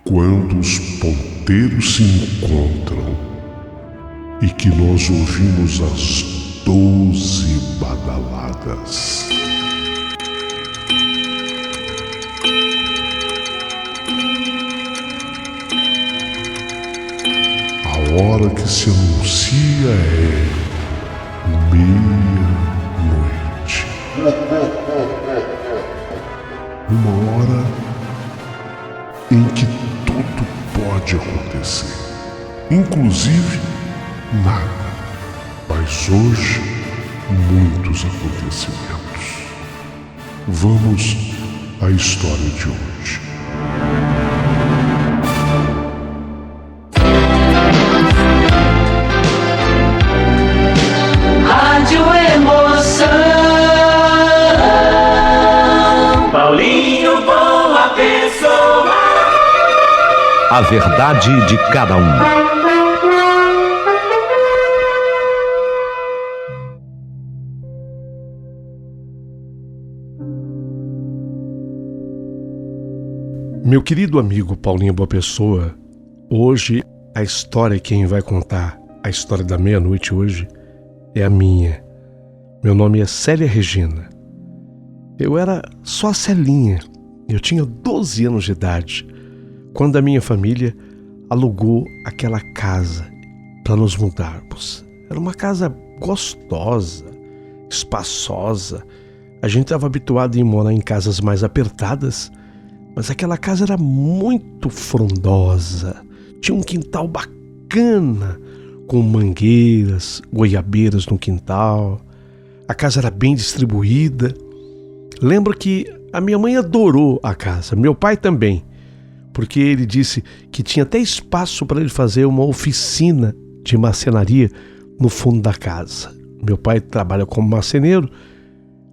Quando os ponteiros se encontram e que nós ouvimos as 12 badaladas. A hora que se anuncia é meia-noite. Uma hora em que tudo pode acontecer, inclusive nada. Mas hoje, muitos acontecimentos. Vamos à história de hoje. Rádio Emoção, Paulinho Boa Pessoa. A verdade de cada um. Meu querido amigo Paulinho Boa Pessoa, hoje a história, quem vai contar a história da meia-noite hoje é a minha. Meu nome é Célia Regina. Eu era só a Celinha, eu tinha 12 anos de idade, quando a minha família alugou aquela casa para nos mudarmos. Era uma casa gostosa, espaçosa. A gente estava habituado em morar em casas mais apertadas, mas aquela casa era muito frondosa. Tinha um quintal bacana, com mangueiras, goiabeiras no quintal. A casa era bem distribuída. Lembro que a minha mãe adorou a casa, meu pai também, porque ele disse que tinha até espaço para ele fazer uma oficina de marcenaria no fundo da casa. Meu pai trabalha como marceneiro.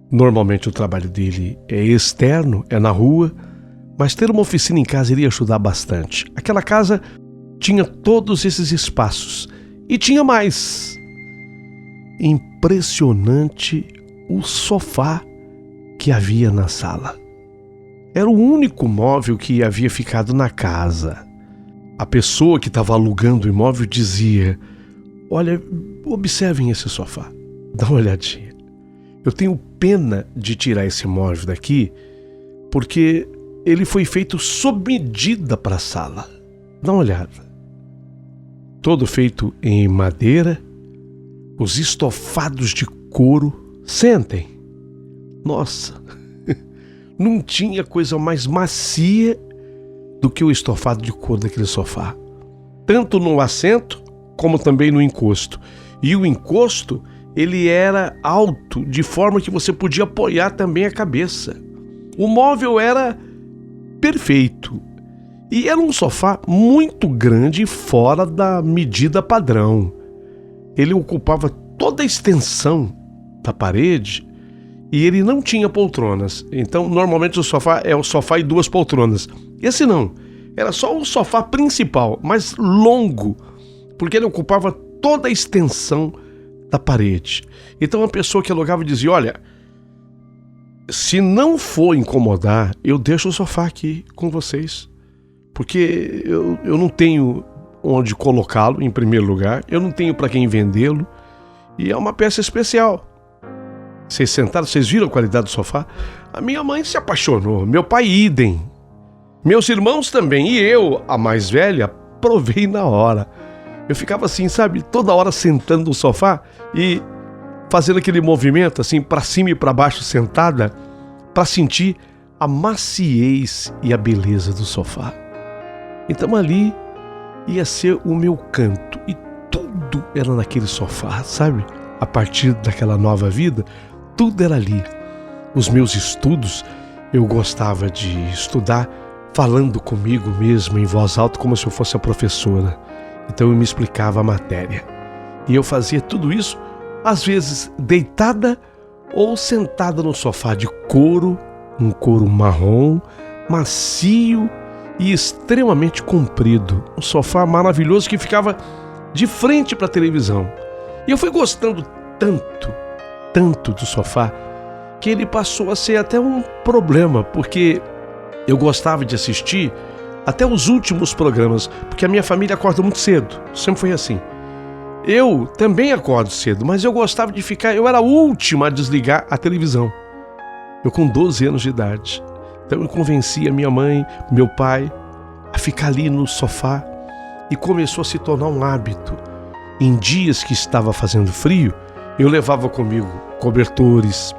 Normalmente o trabalho dele é externo, é na rua, mas ter uma oficina em casa iria ajudar bastante. Aquela casa tinha todos esses espaços. E tinha mais. Impressionante o sofá que havia na sala. Era o único móvel que havia ficado na casa. A pessoa que estava alugando o imóvel dizia: olha, observem esse sofá, dá uma olhadinha. Eu tenho pena de tirar esse móvel daqui, porque ele foi feito sob medida para a sala. Dá uma olhada. Todo feito em madeira, os estofados de couro. Sentem. Nossa, não tinha coisa mais macia do que o estofado de couro daquele sofá. Tanto no assento, como também no encosto. E o encosto, ele era alto, de forma que você podia apoiar também a cabeça. O móvel era perfeito. E era um sofá muito grande, fora da medida padrão. Ele ocupava toda a extensão da parede e ele não tinha poltronas. Então, normalmente o sofá é o sofá e 2 poltronas. Esse não. Era só o sofá principal, mas longo, porque ele ocupava toda a extensão da parede. Então, a pessoa que alugava dizia: olha, se não for incomodar, eu deixo o sofá aqui com vocês, porque eu não tenho onde colocá-lo, em primeiro lugar, eu não tenho para quem vendê-lo, e é uma peça especial. Vocês sentaram, vocês viram a qualidade do sofá? A minha mãe se apaixonou, meu pai idem, meus irmãos também, e eu, a mais velha, provei na hora. Eu ficava assim, sabe, toda hora sentando no sofá e fazendo aquele movimento assim, para cima e para baixo, sentada, para sentir a maciez e a beleza do sofá. Então ali ia ser o meu canto, e tudo era naquele sofá, sabe? A partir daquela nova vida, tudo era ali. Os meus estudos, eu gostava de estudar falando comigo mesmo em voz alta, como se eu fosse a professora. Então eu me explicava a matéria. E eu fazia tudo isso, às vezes deitada ou sentada no sofá de couro, um couro marrom, macio e extremamente comprido. Um sofá maravilhoso que ficava de frente para a televisão. E eu fui gostando tanto do sofá, que ele passou a ser até um problema, porque eu gostava de assistir até os últimos programas, porque a minha família acorda muito cedo, sempre foi assim. Eu também acordo cedo, mas eu gostava de ficar, eu era a última a desligar a televisão. Eu com 12 anos de idade. Então eu convenci a minha mãe, meu pai, a ficar ali no sofá e começou a se tornar um hábito. Em dias que estava fazendo frio, eu levava comigo cobertores,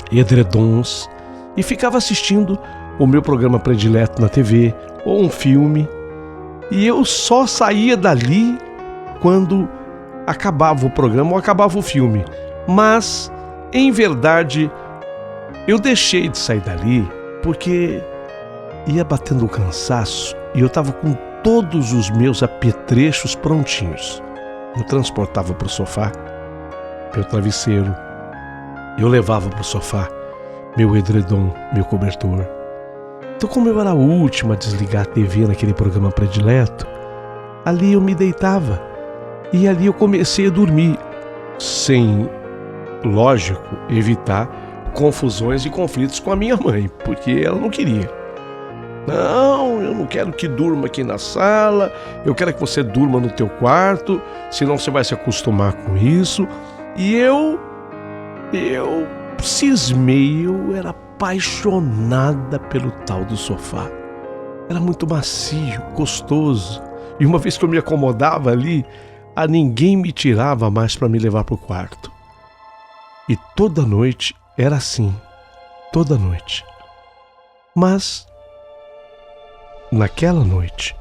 edredons e ficava assistindo o meu programa predileto na TV ou um filme. E eu só saía dali quando acabava o programa ou acabava o filme. Mas, em verdade, eu deixei de sair dali porque ia batendo o cansaço e eu estava com todos os meus apetrechos prontinhos. Eu transportava para o sofá meu travesseiro, eu levava para o sofá meu edredom, meu cobertor. Então, como eu era a última a desligar a TV naquele programa predileto, ali eu me deitava e ali eu comecei a dormir, sem, lógico, evitar confusões e conflitos com a minha mãe, porque ela não queria. Não, eu não quero que durma aqui na sala, eu quero que você durma no teu quarto, senão você vai se acostumar com isso. E eu cismei, eu era apaixonada pelo tal do sofá. Era muito macio, gostoso. E uma vez que eu me acomodava ali, a ninguém me tirava mais para me levar para o quarto. E toda noite era assim, toda noite. Mas, naquela noite,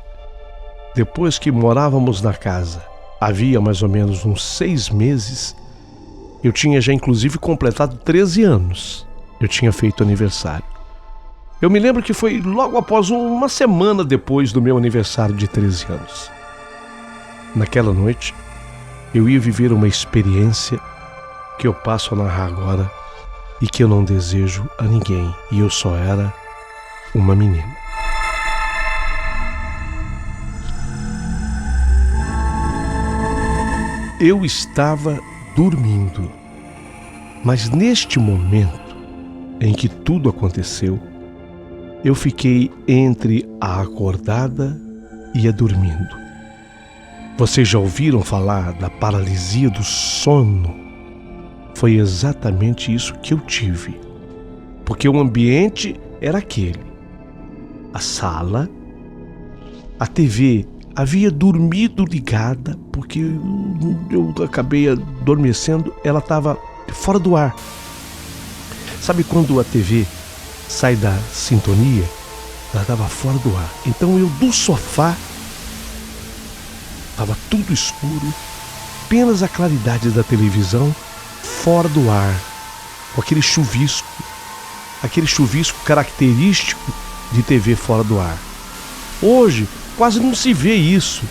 depois que morávamos na casa, havia mais ou menos uns 6 meses, eu tinha já inclusive completado 13 anos. Eu tinha feito aniversário. Eu me lembro que foi logo após uma semana depois do meu aniversário de 13 anos. Naquela noite, eu ia viver uma experiência que eu passo a narrar agora e que eu não desejo a ninguém. E eu só era uma menina. Eu estava dormindo, mas neste momento em que tudo aconteceu, eu fiquei entre a acordada e a dormindo. Vocês já ouviram falar da paralisia do sono? Foi exatamente isso que eu tive, porque o ambiente era aquele. A sala, a TV havia dormido ligada, porque eu acabei adormecendo, ela estava fora do ar. Sabe quando a TV sai da sintonia? Ela estava fora do ar. Então eu do sofá, estava tudo escuro, apenas a claridade da televisão fora do ar, com aquele chuvisco característico de TV fora do ar. Hoje quase não se vê isso,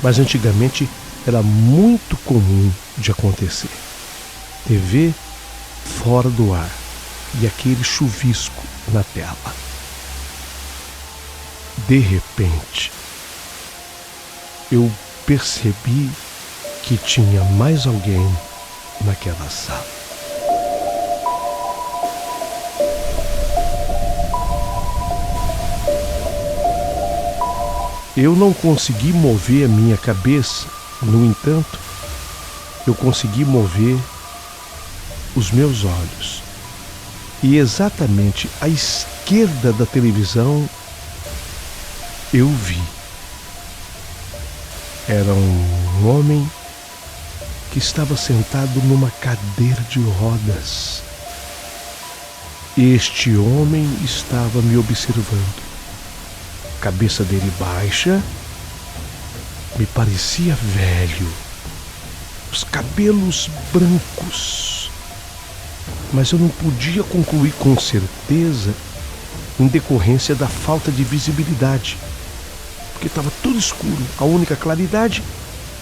mas antigamente era muito comum de acontecer. TV fora do ar e aquele chuvisco na tela. De repente, eu percebi que tinha mais alguém naquela sala. Eu não consegui mover a minha cabeça, no entanto, eu consegui mover os meus olhos. E exatamente à esquerda da televisão, eu vi. Era um homem que estava sentado numa cadeira de rodas. Este homem estava me observando. A cabeça dele baixa, me parecia velho, os cabelos brancos, mas eu não podia concluir com certeza em decorrência da falta de visibilidade, porque estava tudo escuro, a única claridade,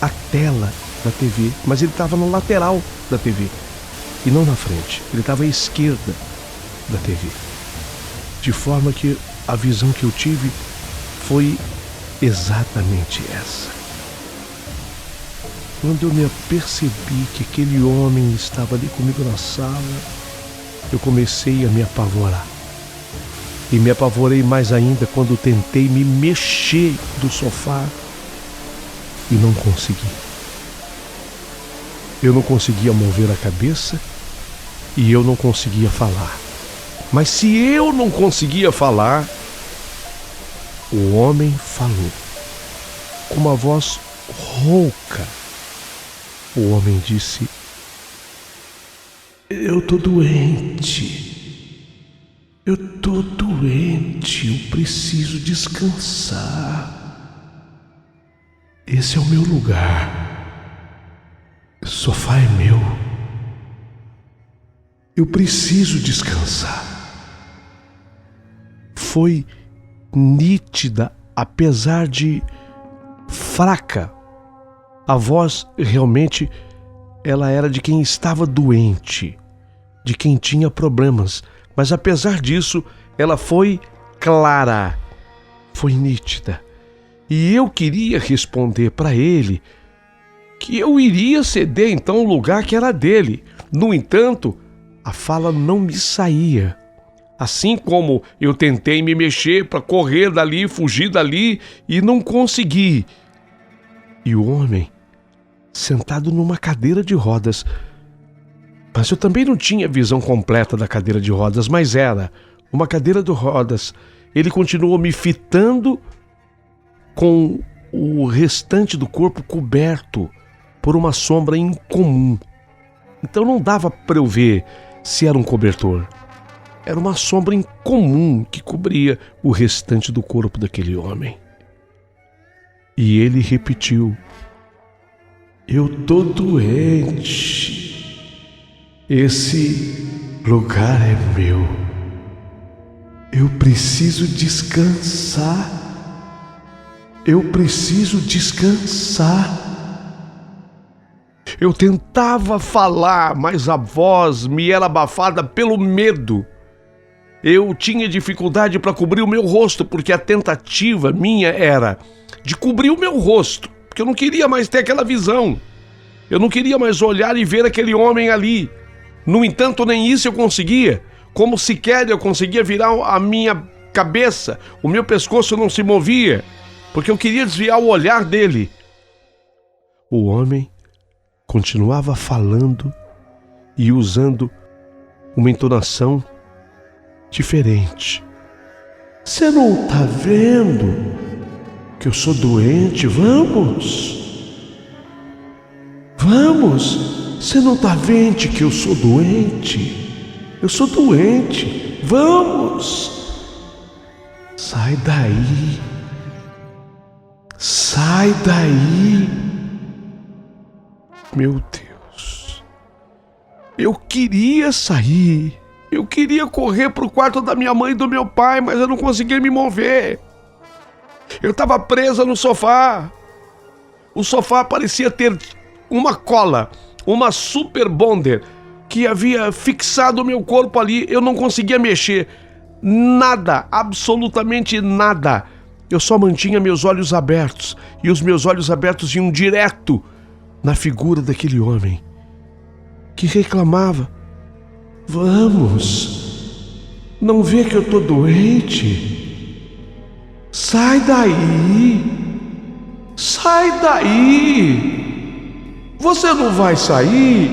a tela da TV, mas ele estava na lateral da TV e não na frente, ele estava à esquerda da TV, de forma que a visão que eu tive foi exatamente essa. Quando eu me apercebi que aquele homem estava ali comigo na sala, eu comecei a me apavorar. E me apavorei mais ainda quando tentei me mexer do sofá e não consegui. Eu não conseguia mover a cabeça e eu não conseguia falar. Mas se eu não conseguia falar, o homem falou. Com uma voz rouca, o homem disse: eu tô doente. Eu tô doente, eu preciso descansar. Esse é o meu lugar. O sofá é meu. Eu preciso descansar. Foi nítida, apesar de fraca. A voz realmente ela era de quem estava doente, de quem tinha problemas. Mas apesar disso, ela foi clara, foi nítida. E eu queria responder para ele que eu iria ceder então o lugar que era dele. No entanto, a fala não me saía. Assim como eu tentei me mexer para correr dali, fugir dali e não consegui. E o homem, sentado numa cadeira de rodas, mas eu também não tinha visão completa da cadeira de rodas, mas era uma cadeira de rodas. Ele continuou me fitando com o restante do corpo coberto por uma sombra incomum. Então não dava para eu ver se era um cobertor. Era uma sombra incomum que cobria o restante do corpo daquele homem. E ele repetiu: eu tô doente. Esse lugar é meu. Eu preciso descansar. Eu preciso descansar. Eu tentava falar, mas a voz me era abafada pelo medo. Eu tinha dificuldade para cobrir o meu rosto, porque a tentativa minha era de cobrir o meu rosto, porque eu não queria mais ter aquela visão. Eu não queria mais olhar e ver aquele homem ali. No entanto, nem isso eu conseguia. Como sequer eu conseguia virar a minha cabeça, o meu pescoço não se movia, porque eu queria desviar o olhar dele. O homem continuava falando e usando uma entonação diferente. Você não tá vendo que eu sou doente? Vamos! Você não tá vendo que eu sou doente? Eu sou doente. Vamos! Sai daí! Sai daí! Meu Deus! Eu queria sair. Eu queria correr pro quarto da minha mãe e do meu pai, mas eu não conseguia me mover. Eu estava presa no sofá. O sofá parecia ter uma cola, uma super bonder, que havia fixado o meu corpo ali. Eu não conseguia mexer. Nada, absolutamente nada. Eu só mantinha meus olhos abertos, e os meus olhos abertos iam direto na figura daquele homem que reclamava: vamos, não vê que eu tô doente? Sai daí! Sai daí! Você não vai sair?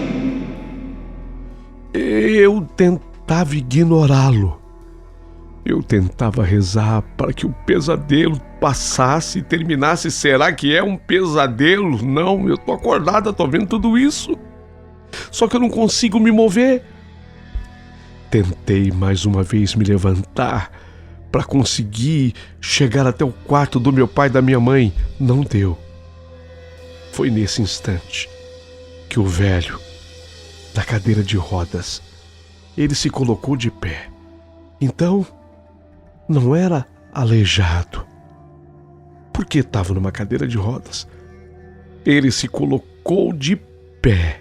Eu tentava ignorá-lo. Eu tentava rezar para que o pesadelo passasse e terminasse. Será que é um pesadelo? Não, eu tô acordada, tô vendo tudo isso. Só que eu não consigo me mover. Tentei mais uma vez me levantar para conseguir chegar até o quarto do meu pai e da minha mãe. Não deu. Foi nesse instante que o velho, na cadeira de rodas, ele se colocou de pé. Então, não era aleijado, porque estava numa cadeira de rodas. Ele se colocou de pé.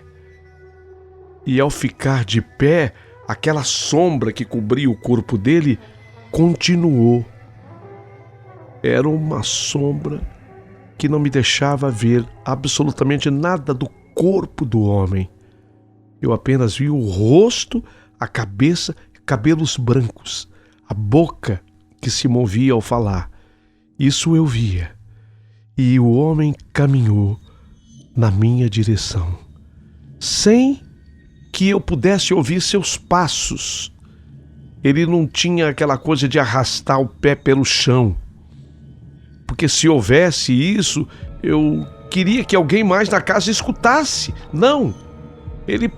E ao ficar de pé, aquela sombra que cobria o corpo dele continuou. Era uma sombra que não me deixava ver absolutamente nada do corpo do homem. Eu apenas vi o rosto, a cabeça, cabelos brancos. a boca que se movia ao falar. Isso eu via. E o homem caminhou na minha direção, sem que eu pudesse ouvir seus passos. Ele não tinha aquela coisa de arrastar o pé pelo chão, porque se houvesse isso, eu queria que alguém mais na casa escutasse. Não, ele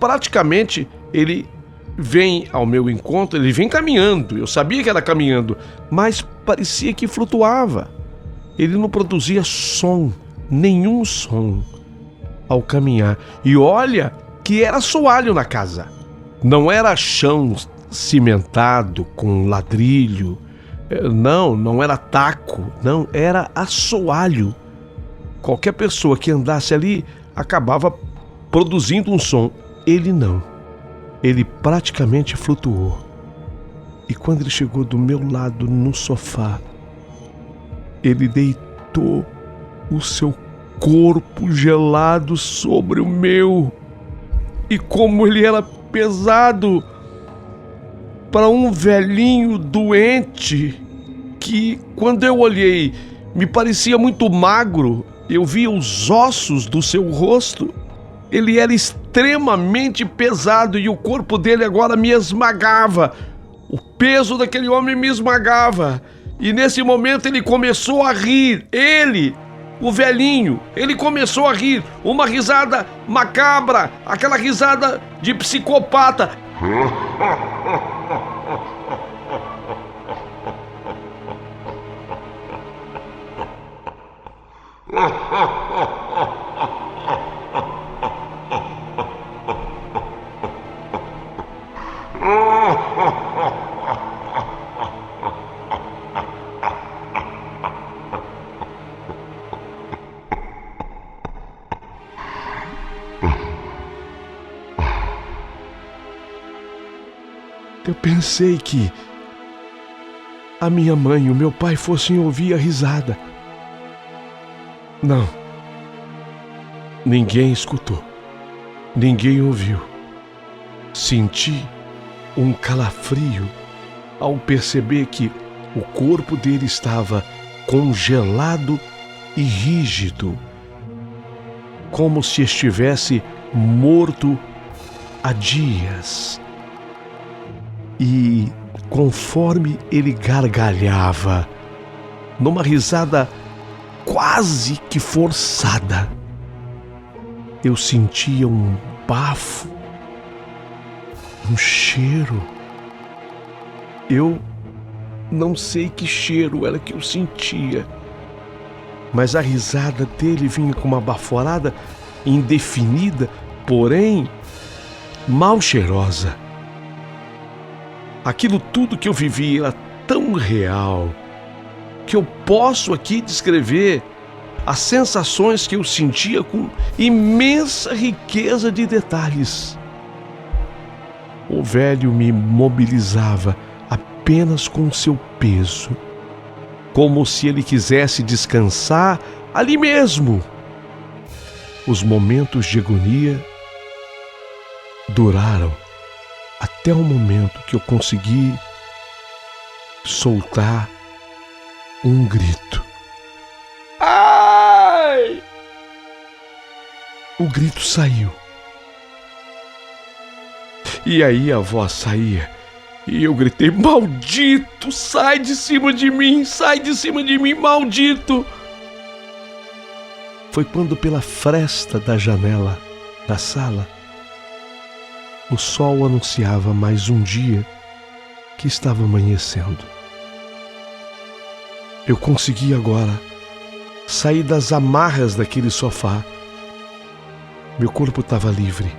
vem ao meu encontro, ele vem caminhando. Eu sabia que era caminhando, mas parecia que flutuava. Ele não produzia som, nenhum som ao caminhar. E olha que era assoalho na casa. Não era chão cimentado com ladrilho. Não era taco. Não, era assoalho. Qualquer pessoa que andasse ali acabava produzindo um som. Ele não. Ele praticamente flutuou. E quando ele chegou do meu lado no sofá, ele deitou o seu corpo gelado sobre o meu. E como ele era pesado para um velhinho doente, que quando eu olhei me parecia muito magro, eu via os ossos do seu rosto. Ele era extremamente pesado e o corpo dele agora me esmagava. O peso daquele homem me esmagava. E nesse momento ele começou a rir. Ele, o velhinho, ele começou a rir. Uma risada macabra, aquela risada de psicopata. Eu pensei que a minha mãe e o meu pai fossem ouvir a risada. Não. Ninguém escutou. Ninguém ouviu. Senti um calafrio ao perceber que o corpo dele estava congelado e rígido, como se estivesse morto há dias. E conforme ele gargalhava, numa risada quase que forçada, eu sentia um bafo, um cheiro. Eu não sei que cheiro era que eu sentia, mas a risada dele vinha com uma baforada indefinida, porém mal cheirosa. Aquilo tudo que eu vivi era tão real que eu posso aqui descrever as sensações que eu sentia com imensa riqueza de detalhes. O velho me mobilizava apenas com seu peso, como se ele quisesse descansar ali mesmo. Os momentos de agonia duraram até o momento que eu consegui soltar um grito. Ai! O grito saiu. E aí a voz saía. E eu gritei: maldito! Sai de cima de mim! Sai de cima de mim, maldito! Foi quando, pela fresta da janela da sala, o sol anunciava mais um dia que estava amanhecendo. Eu consegui agora sair das amarras daquele sofá. Meu corpo estava livre.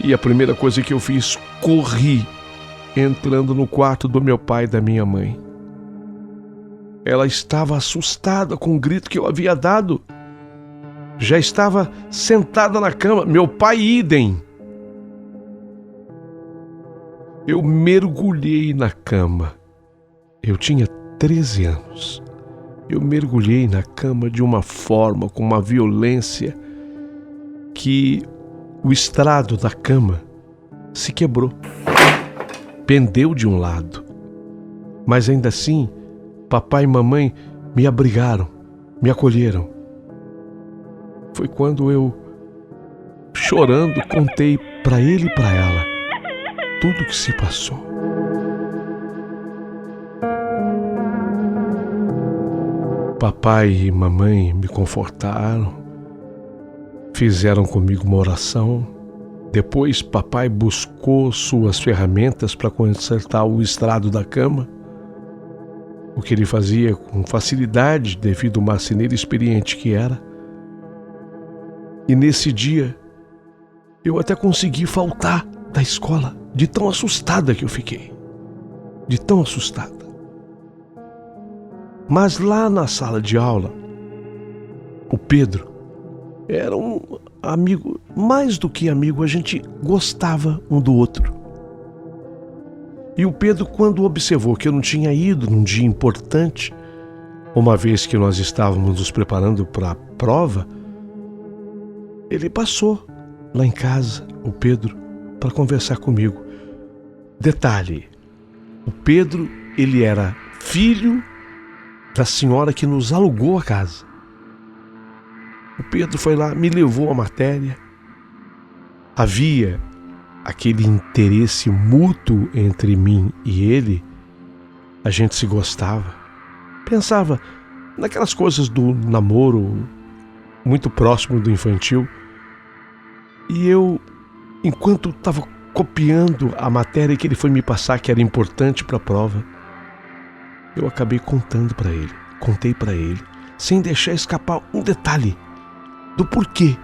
E a primeira coisa que eu fiz, corri, entrando no quarto do meu pai e da minha mãe. Ela estava assustada com o grito que eu havia dado. Já estava sentada na cama. Meu pai, idem. Eu mergulhei na cama. Eu tinha 13 anos. Eu mergulhei na cama de uma forma, com uma violência, que o estrado da cama se quebrou. Pendeu de um lado. Mas ainda assim, papai e mamãe me abrigaram, me acolheram. Foi quando eu, chorando, contei para ele e para ela tudo o que se passou. Papai e mamãe me confortaram, fizeram comigo uma oração. Depois papai buscou suas ferramentas para consertar o estrado da cama, o que ele fazia com facilidade devido ao marceneiro experiente que era. E nesse dia eu até consegui faltar da escola, de tão assustada que eu fiquei, de tão assustada. Mas lá na sala de aula, o Pedro era um amigo, mais do que amigo, a gente gostava um do outro. E o Pedro, quando observou que eu não tinha ido num dia importante, uma vez que nós estávamos nos preparando para a prova, ele passou lá em casa, o Pedro, para conversar comigo. Detalhe, o Pedro, ele era filho da senhora que nos alugou a casa. O Pedro foi lá, me levou a matéria. Havia aquele interesse mútuo entre mim e ele. A gente se gostava. Pensava naquelas coisas do namoro muito próximo do infantil. E eu, enquanto estava copiando a matéria que ele foi me passar, que era importante para a prova, eu acabei contei para ele, sem deixar escapar um detalhe do porquê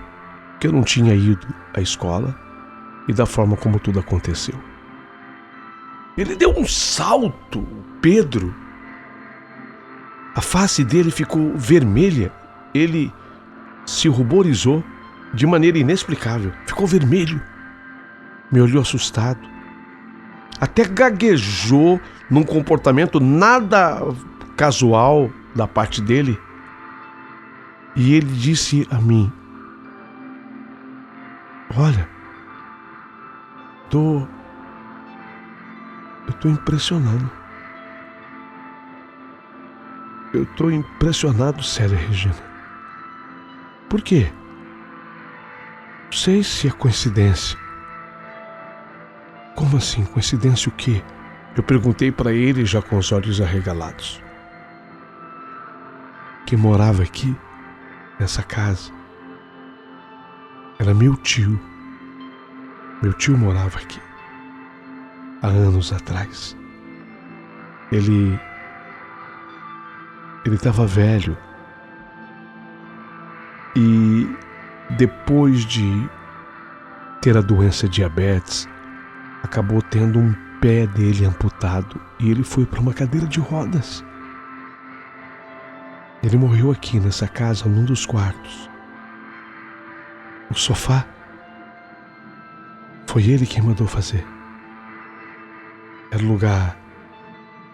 que eu não tinha ido à escola e da forma como tudo aconteceu. Ele deu um salto, Pedro. A face dele ficou vermelha. Ele se ruborizou de maneira inexplicável. Ficou vermelho. Me olhou assustado. Até gaguejou num comportamento nada casual da parte dele. E ele disse a mim: olha, eu tô impressionado. Eu tô impressionado, Célia Regina. Por quê? Não sei se é coincidência. Como assim? Coincidência o quê? Eu perguntei para ele, já com os olhos arregalados. Quem morava aqui, nessa casa, era meu tio. Meu tio morava aqui há anos atrás. Ele estava velho e depois de ter a doença diabetes, acabou tendo um pé dele amputado e ele foi para uma cadeira de rodas. Ele morreu aqui nessa casa, num dos quartos. O sofá foi ele quem mandou fazer. Era o lugar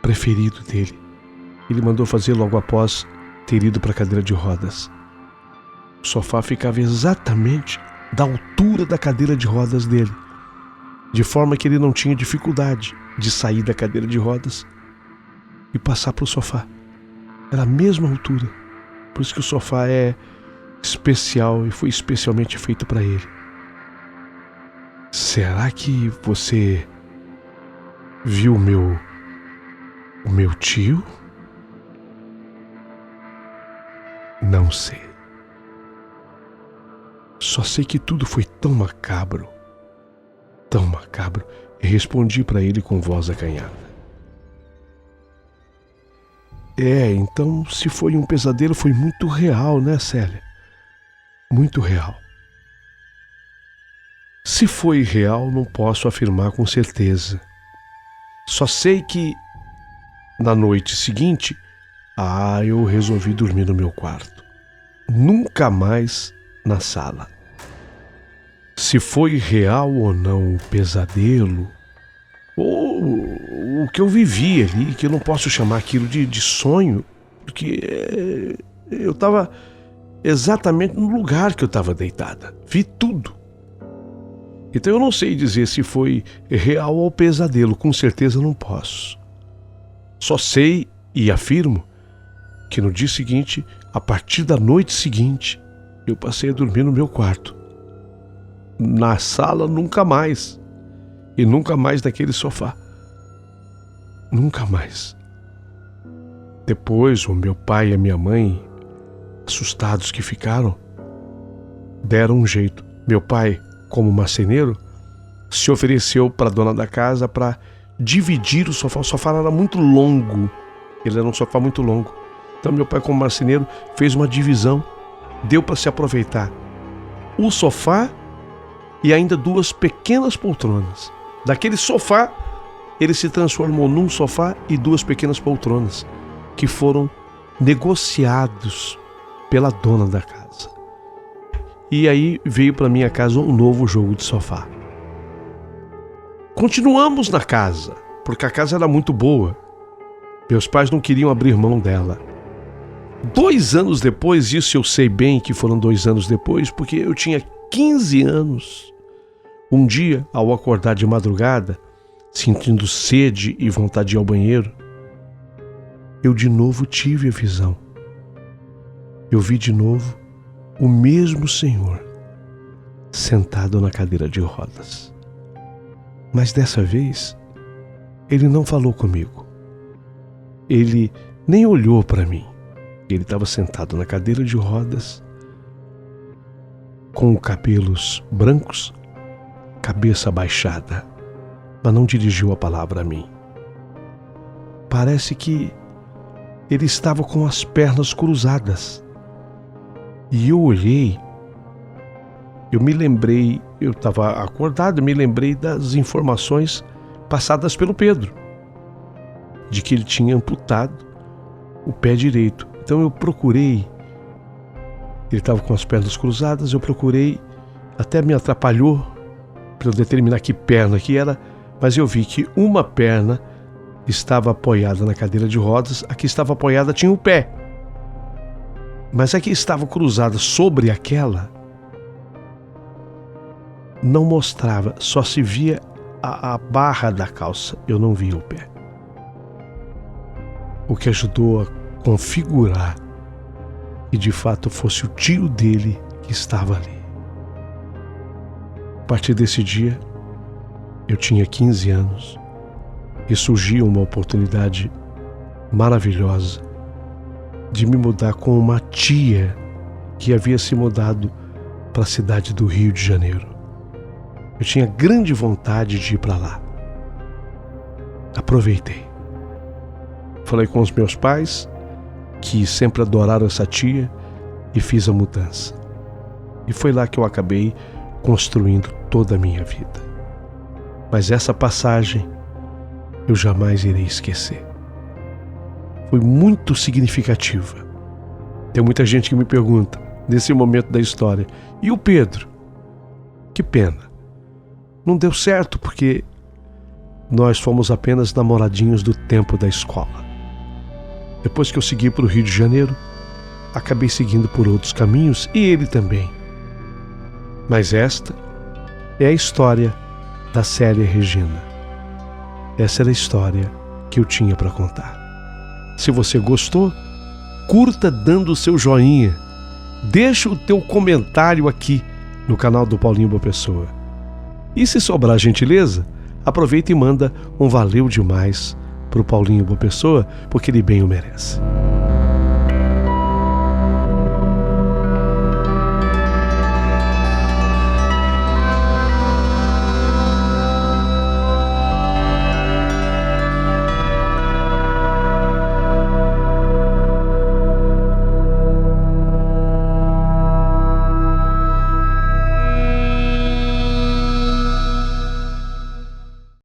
preferido dele. Ele mandou fazer logo após ter ido para a cadeira de rodas. O sofá ficava exatamente da altura da cadeira de rodas dele, de forma que ele não tinha dificuldade de sair da cadeira de rodas e passar para o sofá. Era a mesma altura. Por isso que o sofá é especial e foi especialmente feito para ele. Será que você viu o meu tio? Não sei. Só sei que tudo foi tão macabro, e respondi para ele com voz acanhada. Então, se foi um pesadelo, foi muito real, né, Célia? Muito real. Se foi real, não posso afirmar com certeza. Só sei que, na noite seguinte, eu resolvi dormir no meu quarto. Nunca mais na sala. Se foi real ou não o pesadelo, ou o que eu vivi ali, que eu não posso chamar aquilo de sonho, porque eu estava exatamente no lugar que eu estava deitada. Vi tudo. Então eu não sei dizer se foi real ou pesadelo, com certeza não posso. Só sei e afirmo que no dia seguinte, a partir da noite seguinte, eu passei a dormir no meu quarto. Na sala nunca mais. E nunca mais naquele sofá. Nunca mais. Depois, o meu pai e a minha mãe, assustados que ficaram, deram um jeito. Meu pai, como marceneiro, se ofereceu para a dona da casa para dividir o sofá. O sofá era muito longo. Ele era um sofá muito longo. Então meu pai, como marceneiro, fez uma divisão. Deu para se aproveitar o sofá e ainda 2 pequenas poltronas. Daquele sofá, ele se transformou num sofá e 2 pequenas poltronas que foram negociados pela dona da casa. E aí veio para minha casa um novo jogo de sofá. Continuamos na casa, porque a casa era muito boa. Meus pais não queriam abrir mão dela. 2 anos depois, isso eu sei bem que foram 2 anos depois, porque eu tinha 15 anos. Um dia, ao acordar de madrugada, sentindo sede e vontade de ir ao banheiro, eu de novo tive a visão. Eu vi de novo o mesmo Senhor sentado na cadeira de rodas. Mas dessa vez, ele não falou comigo. Ele nem olhou para mim. Ele estava sentado na cadeira de rodas, com cabelos brancos, cabeça baixada, mas não dirigiu a palavra a mim. Parece que ele estava com as pernas cruzadas. E eu olhei, eu me lembrei, eu estava acordado, eu me lembrei das informações passadas pelo Pedro, de que ele tinha amputado o pé direito. Então eu procurei, ele estava com as pernas cruzadas, eu procurei, até me atrapalhou para eu determinar que perna que era, mas eu vi que uma perna estava apoiada na cadeira de rodas, a que estava apoiada tinha o pé. Mas a que estava cruzada sobre aquela não mostrava, só se via a barra da calça, eu não via o pé. O que ajudou a configurar que de fato fosse o tio dele que estava ali. A partir desse dia, eu tinha 15 anos e surgiu uma oportunidade maravilhosa de me mudar com uma tia que havia se mudado para a cidade do Rio de Janeiro. Eu tinha grande vontade de ir para lá. Aproveitei. Falei com os meus pais, que sempre adoraram essa tia, e fiz a mudança. E foi lá que eu acabei construindo toda a minha vida. Mas essa passagem eu jamais irei esquecer. Foi muito significativa. Tem muita gente que me pergunta, nesse momento da história, e o Pedro? Que pena. Não deu certo porque nós fomos apenas namoradinhos do tempo da escola. Depois que eu segui para o Rio de Janeiro, acabei seguindo por outros caminhos e ele também. Mas esta é a história da Célia Regina. Essa era a história que eu tinha para contar. Se você gostou, curta dando o seu joinha. Deixa o teu comentário aqui no canal do Paulinho Boa Pessoa. E se sobrar gentileza, aproveita e manda um valeu demais pro Paulinho Boa Pessoa, porque ele bem o merece.